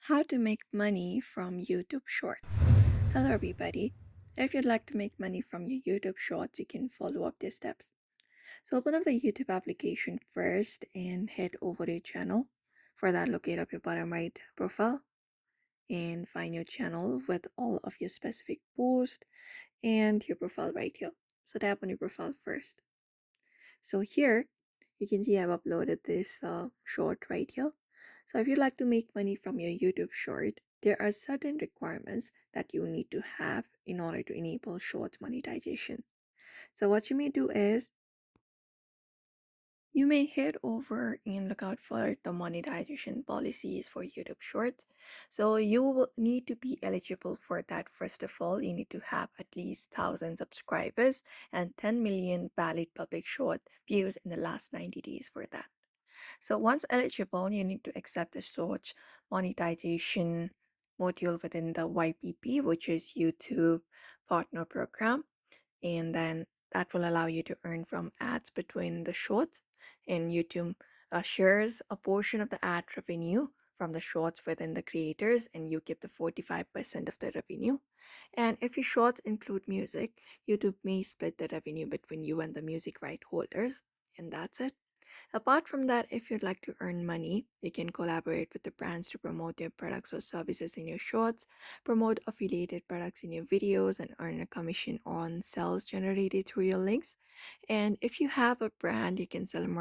How to make money from YouTube Shorts. Hello, everybody. If you'd like to make money from your YouTube Shorts, you can follow up these steps. So, open up the YouTube application first and head over to your channel. For that, locate up your bottom right profile and find your channel with all of your specific posts and your profile right here. So, tap on your profile first. So, here you can see I've uploaded this short right here. So if you'd like to make money from your YouTube short, there are certain requirements that you need to have in order to enable short monetization. So what you may do is you may head over and look out for the monetization policies for YouTube Shorts. So you will need to be eligible for that. First of all, you need to have at least 1,000 subscribers and 10 million valid public short views in the last 90 days for that. So once eligible, you need to accept the search monetization module within the YPP, which is YouTube Partner Program. And then that will allow you to earn from ads between the shorts. And YouTube shares a portion of the ad revenue from the shorts within the creators, and you keep the 45% of the revenue. And if your shorts include music, YouTube may split the revenue between you and the music right holders. And that's it. Apart from that, if you'd like to earn money, you can collaborate with the brands to promote their products or services in your shorts, promote affiliated products in your videos, and earn a commission on sales generated through your links. And if you have a brand, you can sell more